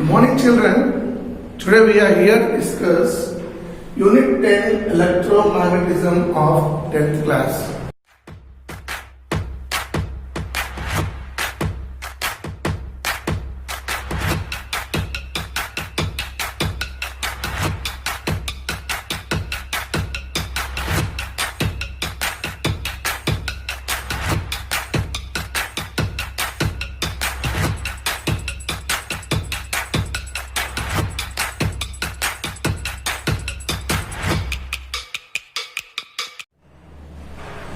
Morning children, today we are here to discuss Unit 10 Electromagnetism of 10th class.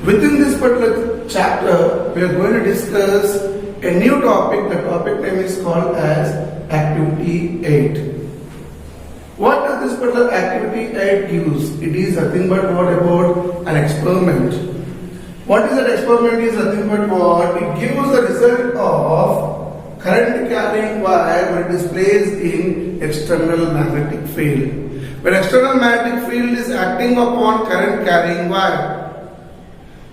Within this particular chapter, we are going to discuss a new topic. The topic name is called as Activity 8. What does this particular Activity 8 gives? It is nothing but what about an experiment. What is that experiment is nothing but what? It gives the result of current carrying wire when it is placed in external magnetic field. When external magnetic field is acting upon current carrying wire,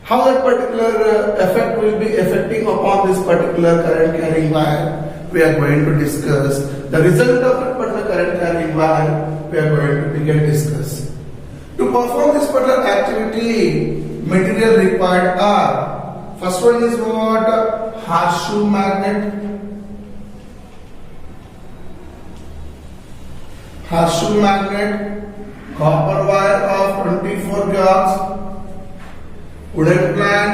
how that particular effect will be affecting upon this particular current carrying wire, we are going to discuss. The result of that particular current carrying wire, we are going to discuss. To perform this particular activity, material required are, first one is what? Horseshoe magnet. Horseshoe magnet, copper wire of 24 gauge, wooden plank,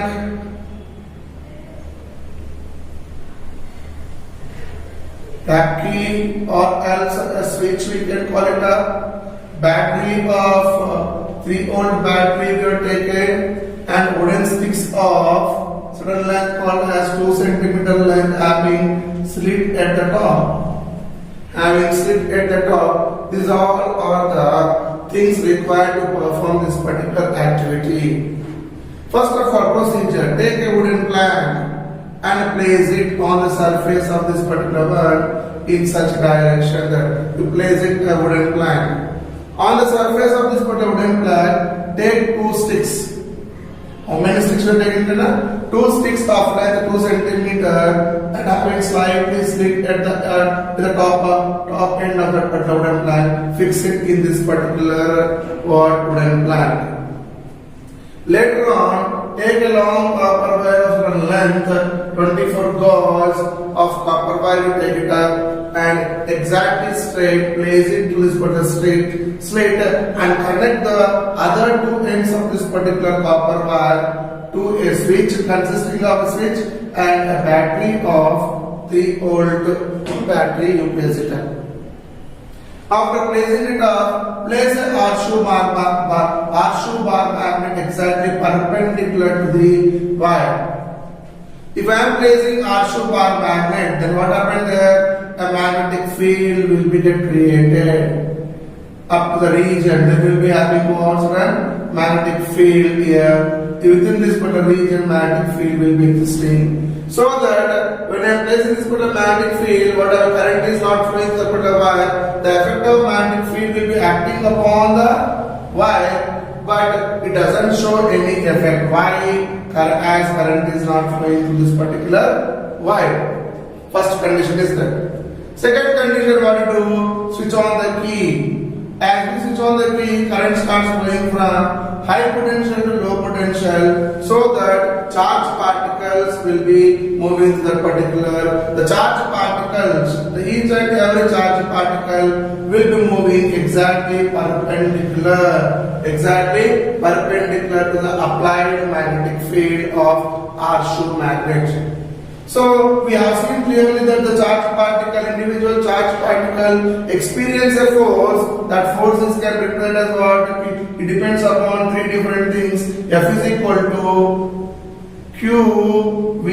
key or else a switch, we can call it a battery of 3-volt battery we are taken, and wooden sticks of certain length called as 2 centimeter length having slit at the top. These all are the things required to perform this particular activity. First of all, procedure: take a wooden plank and place it on the surface of this particular one in such direction that you place it a wooden plank. On the surface of this particular wooden plank, take 2 sticks. How many sticks will take into that? 2 sticks of length 2 centimeter and having slightly slit at the top end of that particular wooden plank. Fix it in this particular wooden plank. Later on, take a long copper wire of length 24 gauge of copper wire, take it up and exactly straight, place it to this particular slit and connect the other 2 ends of this particular copper wire to a switch consisting of a switch and a battery of 3-volt battery. You place it up. After placing it up, place a horseshoe bar magnet exactly perpendicular to the wire. If I am placing horseshoe bar magnet, then what happens there? A magnetic field will be created up to the region. There will be having what's called magnetic field here. Within this particular region, magnetic field will be existing. So that when I am placing this particular magnetic field, whatever current is not flowing through the particular wire, the effect of magnetic field will be acting upon the wire, but it doesn't show any effect. Why? As current is not flowing through this particular wire. First condition is that. Second condition, what to do? Switch on the key. As we switch on the key, current starts flowing from high potential to low potential, so that charge particles will be moving to the particular. The charge particles, each and every charge particle will be moving exactly perpendicular to the applied magnetic field of horseshoe magnet. So we have seen clearly that the charge particle, individual charge particle experience a force. That force is can be represented as what? It depends upon 3 different things. F is equal to Q V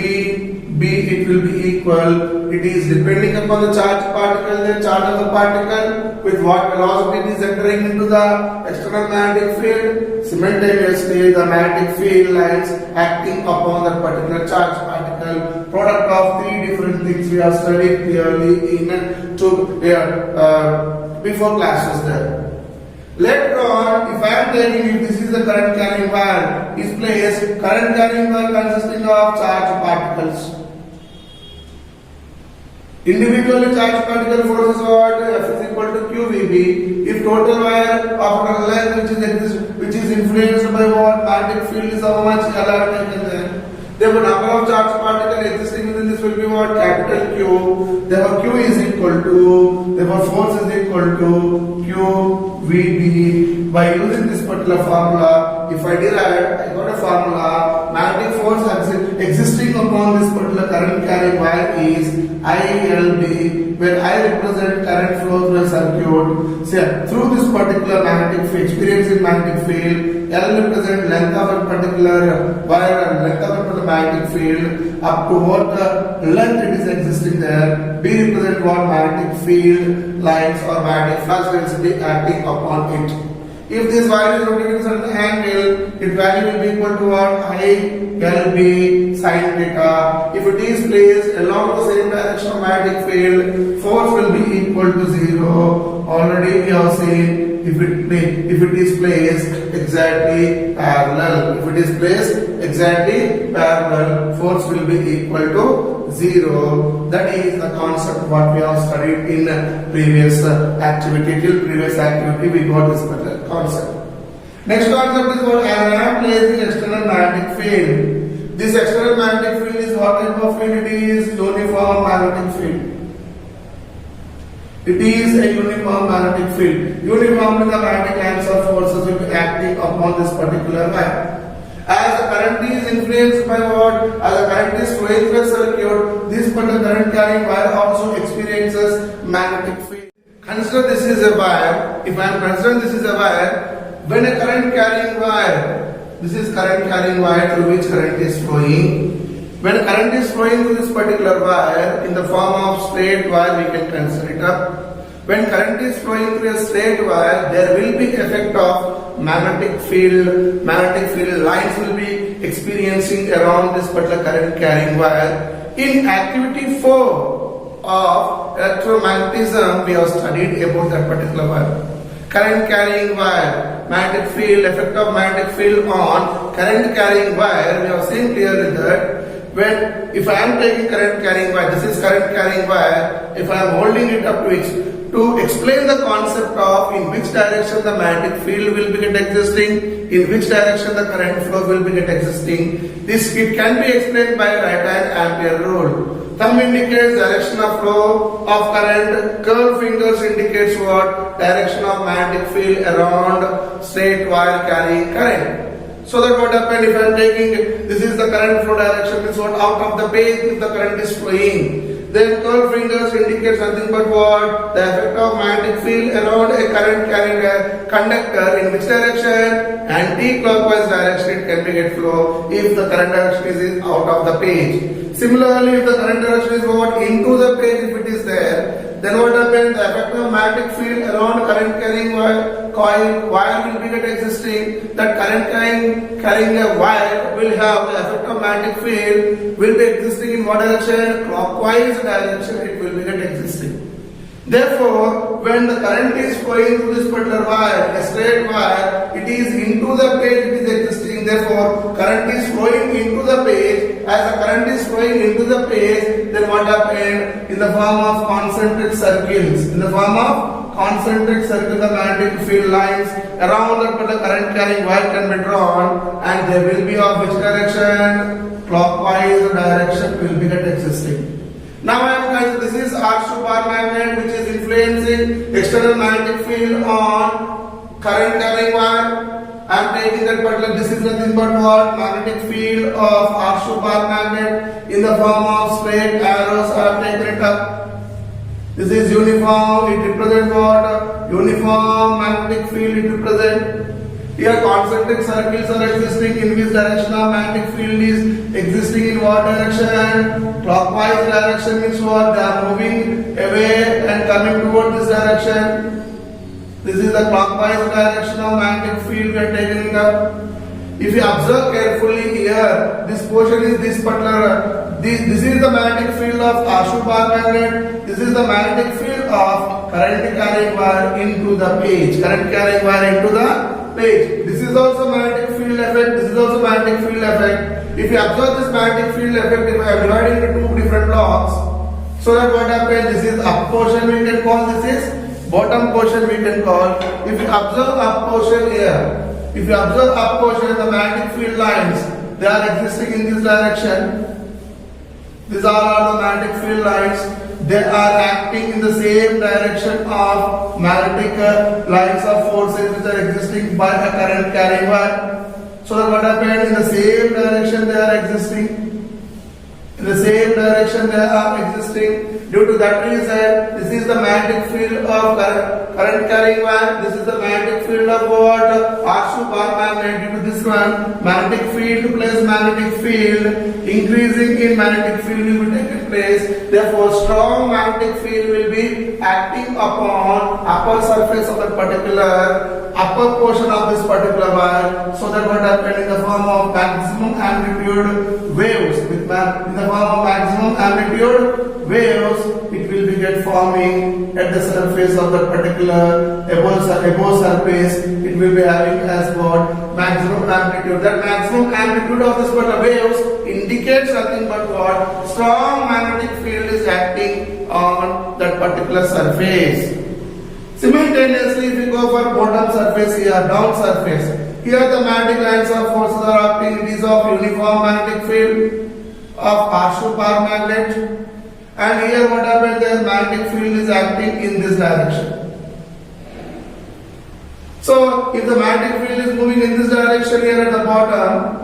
B. It will be equal. It is depending upon the charge particle, the charge of the particle with what velocity it is entering into the external magnetic field. Simultaneously, the magnetic field lines acting upon that particular charge particle. Product of 3 different things we have studied clearly in before classes there. Later on, if I am telling you this is the current carrying wire, is placed current carrying wire consisting of charge particles. Individually charged particle force is what? F is equal to QVB. If total wire of length which is influenced by what? Magnetic field is how much? L taken there. Therefore, number of charged particles existing within this will be what? Capital Q. Therefore, Q is equal to, therefore force is equal to QVB. By using this particular formula, if I derive, I got a formula, magnetic force existing upon this particular current carrying wire is ILB, where I represent current flow through a circuit. So, through this particular magnetic field, experience in magnetic field, L represent length of a particular wire and length of a particular magnetic field up to what length it is existing there. B represent what magnetic field lines or magnetic flux density acting upon it. If this wire is rotating at a certain angle, its value will be equal to what? ILB sin theta. If it is placed along the same direction of magnetic field, force will be equal to 0. Already we have seen if it is placed exactly parallel. If it is placed exactly parallel, force will be equal to 0. That is the concept what we have studied in previous activity. Till previous activity we got this particular concept. Next concept is what? I am placing external magnetic field. This external magnetic field is what type of field? It is uniform magnetic field. It is a uniform magnetic field. Uniformly the magnetic lines or forces will be acting upon this particular wire. As the current is influenced by what? As the current is flowing through a circuit, this particular current carrying wire also experiences magnetic field. Consider this is a wire. If I am considering this is a wire, when a current carrying wire, this is current carrying wire through which current is flowing. When current is flowing through this particular wire in the form of straight wire, we can consider it up. When current is flowing through a straight wire, there will be effect of magnetic field. Magnetic field lines will be experiencing around this particular current carrying wire. In activity 4 of electromagnetism, we have studied about that particular wire. Current carrying wire, magnetic field, effect of magnetic field on current carrying wire. We have seen clearly that when if I am taking current carrying wire, this is current carrying wire, if I am holding it up to explain the concept of in which direction the magnetic field will be existing, in which direction the current flow will be existing, this it can be explained by right-hand Ampere rule. Thumb indicates direction of flow of current, curved fingers indicates what? Direction of magnetic field around straight wire carrying current. So that what happened if I am taking, this is the current flow direction, means what? Out of the page if the current is flowing. Then curved fingers indicate nothing but what? The effect of magnetic field around a current carrying a conductor in which direction? Anti-clockwise direction it can be get flow if the current direction is out of the page. Similarly, if the current direction is what? Into the page if it is there, then what happens? The effect of magnetic field around current carrying wire will be get existing. That current carrying a wire will have the effect of magnetic field will be existing in what direction? Clockwise direction it will be get existing. Therefore, when the current is flowing through this particular wire, a straight wire, it is into the page it is existing. Therefore, current is flowing into the page. As the current is flowing into the page, then what happened? In the form of concentric circles. In the form of concentric circle, the magnetic field lines around that particular current carrying wire can be drawn, and they will be of which direction? Clockwise direction will be get existing. Now I am guys, this is Arc bar magnet which is influencing external magnetic field on current carrying wire. I am taking that particular, this is nothing but what? Magnetic field of Arc bar magnet in the form of straight arrows. I have taken it up. This is uniform, it represents what? Uniform magnetic field it represents. Here concentric circles are existing in which direction of magnetic field is existing in what direction? Clockwise direction means what? They are moving away and coming toward this direction. This is the clockwise direction of magnetic field we are taking up. If you observe carefully here, this portion is this particular, this is the magnetic field of Arc bar magnet. This is the magnetic field of current carrying wire into the page. Current carrying wire into the page. This is also magnetic field effect. This is also magnetic field effect. If you observe this magnetic field effect, if I am dividing into two different blocks, So that what happens, this is up portion we can call, this is bottom portion we can call. If you observe up portion here, if you observe up portion, the magnetic field lines, they are existing in this direction. These are the magnetic field lines. They are acting in the same direction of magnetic lines of forces which are existing by a current carrying wire. So that what happened, in the same direction they are existing. In the same direction they are existing. Due to that reason, this is the magnetic field of current carrying wire. This is the magnetic field of what? Horseshoe bar magnet. Due to this one, magnetic field plus magnetic field, increasing in magnetic field will be taking place. Therefore, strong magnetic field will be acting upon upper surface of the particular upper portion of this particular wire. So that what happened, in the form of maximum amplitude waves, in the form of maximum amplitude waves, it will be get forming at the surface of the particular above surface. It will be having as what? Maximum amplitude. That maximum amplitude of this particular waves indicates nothing but what? Strong magnetic field is acting on that particular surface. Simultaneously, if we go for bottom surface here, down surface, here the magnetic lines of forces are acting. It is of uniform magnetic field of horseshoe bar magnet. And here what happens, the magnetic field is acting in this direction. So if the magnetic field is moving in this direction here at the bottom,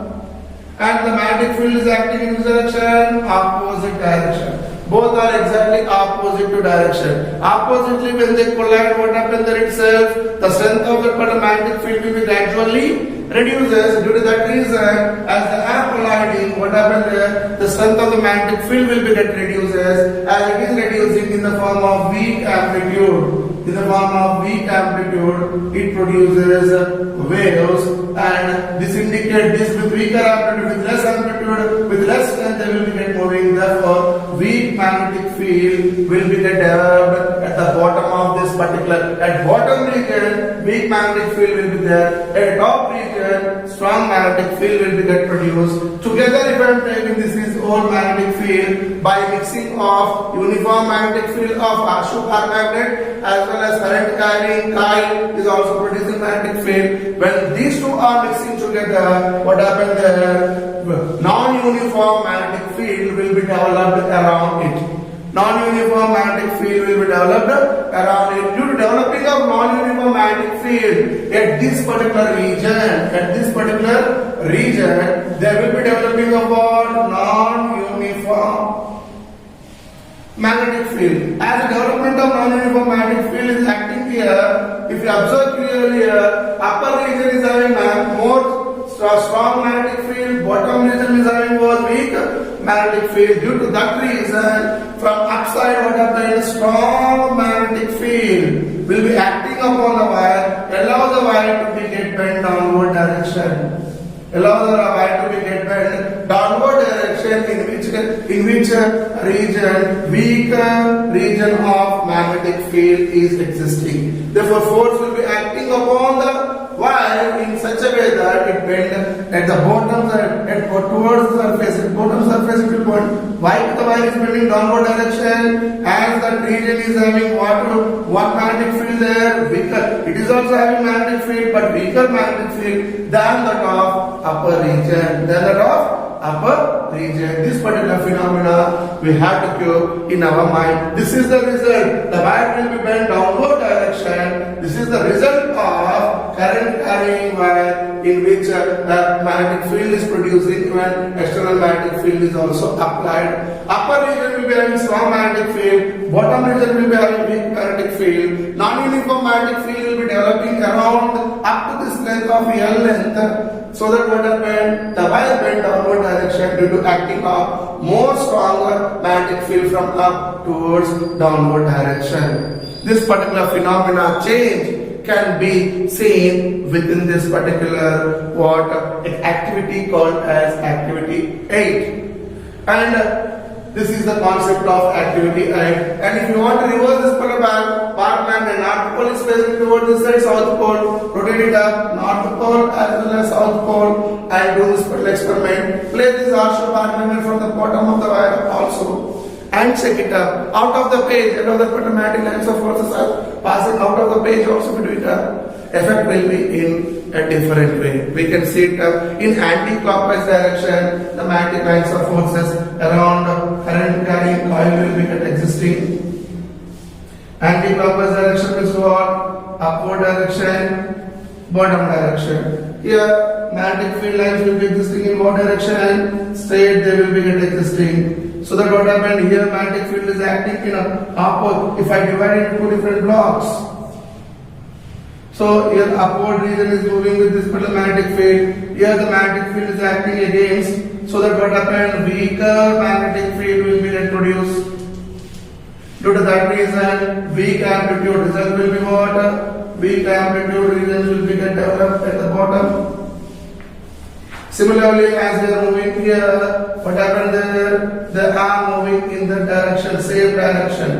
and the magnetic field is acting in this direction, opposite direction. Both are exactly opposite to direction. Oppositely, when they collide, what happens there itself? The strength of the magnetic field will be gradually reduces. Due to that reason, as they are colliding, what happens there? The strength of the magnetic field will be that reduces, as it is reducing in the form of weak amplitude. In the form of weak amplitude, it produces waves, and this indicates this with weaker amplitude, with less amplitude, with less strength, they will be get moving. Therefore, weak magnetic field will be get developed at the bottom of this particular. At bottom region, weak magnetic field will be there. At top region, strong magnetic field will be get produced. Together, if I am taking this is all magnetic field by mixing of uniform magnetic field of horseshoe bar magnet as well as current carrying coil is also producing magnetic field. When these two are mixing together, what happens there? Non-uniform magnetic field will be developed around it. Non-uniform magnetic field will be developed around it. Due to developing of non-uniform magnetic field at this particular region, there will be developing of what? Non-uniform magnetic field. As the development of non-uniform magnetic field is acting here, if you observe clearly here, upper region is having more strong magnetic field, bottom region is having more weak magnetic field. Due to that reason, from upside what happens, strong magnetic field will be acting upon the wire, allow the wire to be get bent downward direction. Allow the wire to be get bent downward direction in which region weaker region of magnetic field is existing. Therefore, force will be acting upon the wire in such a way that it bends at the bottom side, towards the surface. At bottom surface it will bend. Why the wire is bending downward direction? As that region is having what magnetic field there? Weaker. It is also having magnetic field, but weaker magnetic field than that of upper region. This particular phenomena we have to keep in our mind. This is the result. The wire will be bent downward direction. This is the result of current carrying wire in which the magnetic field is producing when external magnetic field is also applied. Upper region will be having strong magnetic field. Bottom region will be having weak magnetic field. Non-uniform magnetic field will be developing around up to this length of L length. So that what happened? The wire bent downward direction due to acting of more stronger magnetic field from up towards downward direction. This particular phenomena change can be seen within this particular activity called as activity 8. And this is the concept of activity 8. And if you want to reverse this particular bar magnet, north pole is facing towards this side, south pole, rotate it up, north pole as well as south pole, and do this particular experiment. Place this horseshoe bar magnet from the bottom of the wire also. And and check it up. Out of the page, and other magnetic lines of forces are passing out of the page also between the effect will be in a different way. We can see it in anti-clockwise direction, the magnetic lines of forces around current carrying coil will be existing. Anti-clockwise direction is what? Upward direction, bottom direction. Here, magnetic field lines will be existing in what direction? Straight they will be existing. So that what happened here, magnetic field is acting in a opposite. If I divide it into two different blocks, so here the upward region is moving with this particular magnetic field. Here the magnetic field is acting against. So that what happened? Weaker magnetic field will be introduced. Due to that reason, weak amplitude result will be what? Weak amplitude regions will be developed at the bottom. Similarly, as they are moving here, what happened there? They are moving in the direction, same direction.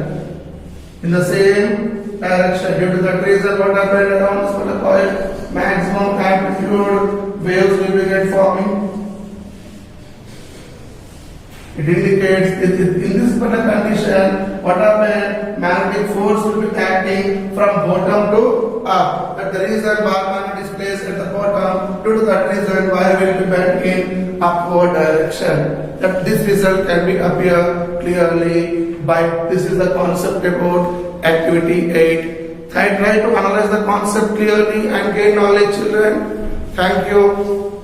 In the same direction. Due to that reason, what happened around this particular coil? Maximum amplitude waves will be forming. It indicates in this particular condition, what happened? Magnetic force will be acting from bottom to up. But the reason bar magnet is placed at the bottom, due to that reason, wire will be bent in upward direction. That this result can be appear clearly by this is the concept about activity 8. I try to analyze the concept clearly and gain knowledge, children. Thank you.